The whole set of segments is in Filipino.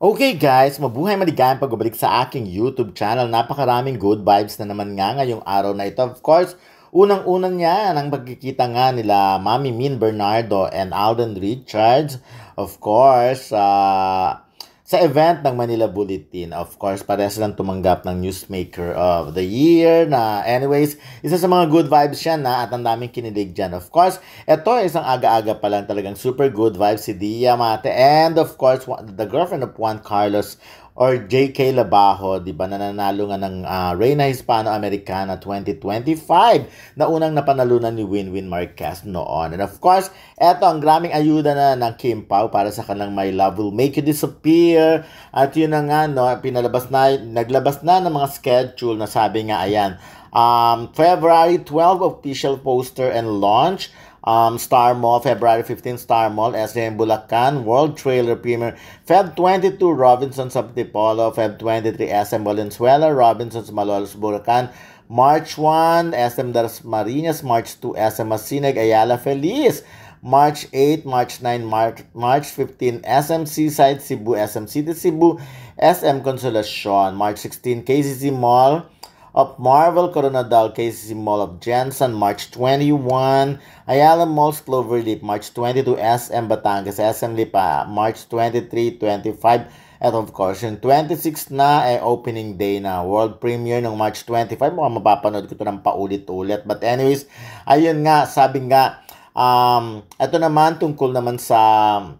Okay guys, mabuhay maligayang pagbabalik sa aking YouTube channel. Napakaraming good vibes na naman nga ngayong araw na ito. Of course, unang-una niya ang pagkikita nga nila Mami Min Bernardo and Alden Richards. Of course, sa event ng Manila Bulletin. Of course, parehas silang tumanggap ng Newsmaker of the Year na anyways, isa sa mga good vibes yan na at ang daming kinilig dyan. Of course, ito isang aga-aga pa lang talagang super good vibes si Dia Mate and of course, the girlfriend of Juan Carlos or J.K. Labajo, di ba, nananalo nga ng Reina Hispano-Americana 2025 na unang napanalunan ni Winwin Marquez noon. And of course, eto ang graming ayuda na ng Kim Pao para sa kanilang My Love Will Make You Disappear. At yun na nga, no, naglabas na ng mga schedule na sabi nga, ayan, February 12 official poster and launch. Star Mall, February 15, Star Mall, SM Bulacan, World Trailer Premiere, Feb 22, Robinsons of Tipolo, Feb 23, SM Valenzuela, Robinsons Malolos, Bulacan, March 1, SM Dasmariñas, March 2, SM Masinag, Ayala Feliz, March 8, March 9, March 15, SM Seaside, Cebu, SM City, Cebu, SM Consolacion, March 16, KCC Mall, of Marvel Coronadal, KCC Mall of Jensen, March 21, Ayala Malls Cloverleaf, March 22, SM Batangas, SM Lipa, March 23, 25, at of course, yung 26 na opening day na world premiere ng March 25. Mukhang mapapanood ko ito ng paulit-ulit. But anyways, ayun nga, sabi nga, ito naman tungkol naman sa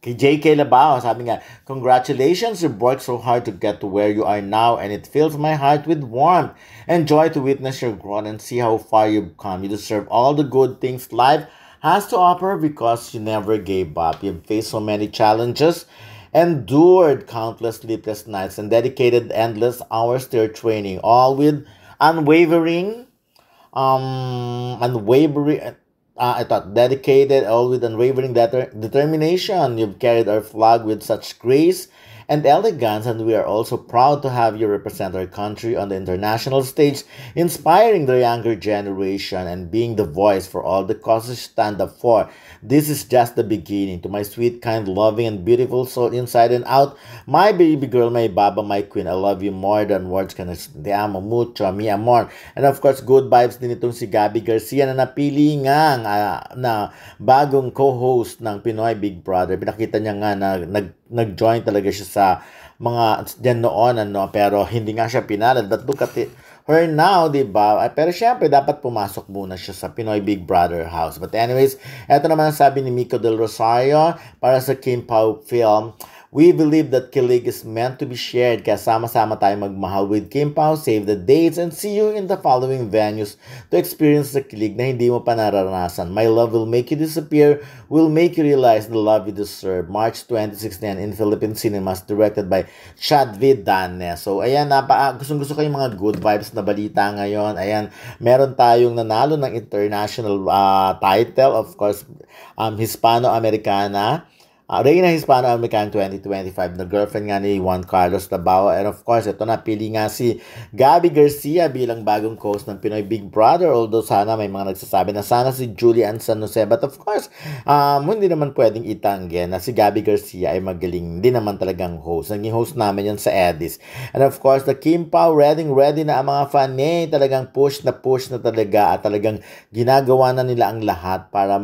kay J.K. Labajo, sabi nga, congratulations, you've worked so hard to get to where you are now and it fills my heart with warmth and joy to witness your growth and see how far you've come. You deserve all the good things life has to offer because you never gave up. You've faced so many challenges, endured countless sleepless nights, and dedicated endless hours to your training, all with unwavering, dedicated, all with unwavering determination. You've carried our flag with such grace and elegance, and we are also proud to have you represent our country on the international stage, inspiring the younger generation and being the voice for all the causes you stand up for. This is just the beginning. To my sweet, kind, loving, and beautiful soul inside and out, my baby girl, my baba, my queen, I love you more than words can express. Te amo mucho, mi amor. And of course, good vibes din itong si Gabby Garcia na napili nga na bagong co-host ng Pinoy Big Brother. Pinakita niya nga na nag-join talaga siya sa mga dyan noon, pero hindi nga siya pinalad. But look at her now, di ba? Pero syempre, dapat pumasok muna siya sa Pinoy Big Brother house. But anyways, eto naman ang sabi ni Mico Del Rosario para sa Kim Pao film. We believe that kilig is meant to be shared, kaya sama-sama tayo magmahal with Kim Pao. Save the dates and see you in the following venues to experience the kilig na hindi mo pa nararanasan. My Love Will Make You Disappear will make you realize the love you deserve. March 26 na in Philippine cinemas, directed by Chadvid Dane. So, ayan, gustong-gusto ko yung mga good vibes na balita ngayon. Ayan, meron tayong nanalo ng international title, of course, Hispano-Americana. Reina Hispano-Americana 2025 na girlfriend nga ni Juan Carlos Labajo. And of course, ito na, pili nga si Gabby Garcia bilang bagong host ng Pinoy Big Brother. Although sana may mga nagsasabi na sana si Julian San Jose. But of course, hindi naman pwedeng itanggi na si Gabby Garcia ay magaling din naman talagang host. Naging host namin yan sa Edis. And of course, the Kim Pao, ready na ang mga fanay. Talagang push na talaga at talagang ginagawa na nila ang lahat para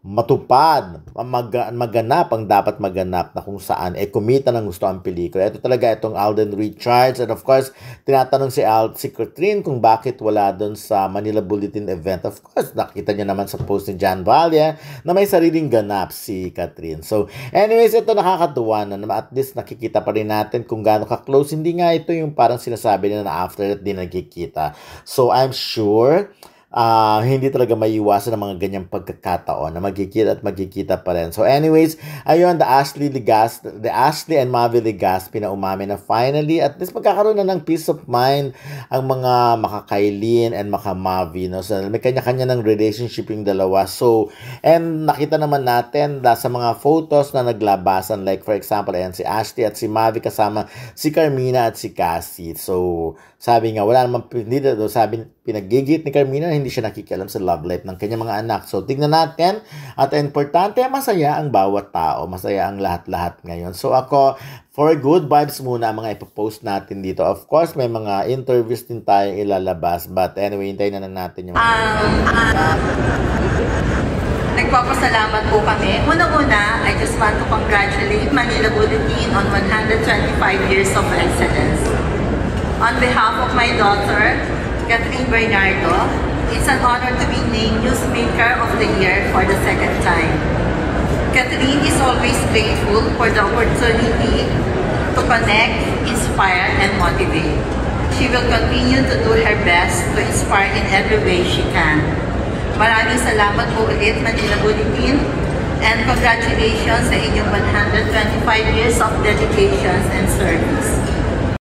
matupad, maganap ang dapat maganap na kung saan kumita ng gusto ang pelikula. Ito talaga itong Alden Richards. And of course, tinatanong si Catherine kung bakit wala doon sa Manila Bulletin event. Of course, nakita niya naman sa post ni John Valle na may sariling ganap si Catherine. So, anyways, ito nakakatuwa na at least nakikita pa rin natin kung gaano ka-close. Hindi nga ito yung parang sinasabi nila na after that din nagkikita. So, I'm sure hindi talaga maiiwasan ng mga ganyang pagkakataon na magkikita pa rin. So anyways, ayun, the Ashley and Mavi Legazpi na umamin na finally at least magkakaroon na ng peace of mind ang mga makakailin and makamavi, no? So may kanya-kanya ng relationship yung dalawa. So, and nakita naman natin sa mga photos na naglabasan, like for example, ayan si Ashley at si Mavi kasama si Carmina at si Cassie. So, sabi nga, wala naman, sabi, pinagigit ni Carmina, hindi siya nakikialam sa love life ng kanyang mga anak. So, tignan natin. At importante, masaya ang bawat tao. Masaya ang lahat-lahat ngayon. So, ako, for good vibes muna ang mga ipopost natin dito. Of course, may mga interviews din tayong ilalabas. But anyway, hintayin na lang natin yung... Nagpapasalamat po kami. Unang-una, I just want to congratulate Manila Bulletin on 125 years of excellence. On behalf of my daughter, Catherine Bernardo, it's an honor to be named Newsmaker of the Year for the second time. Catherine is always grateful for the opportunity to connect, inspire, and motivate. She will continue to do her best to inspire in every way she can. Maraming salamat po ulit, Manila Bulletin, and congratulations sa inyong 125 years of dedication and service.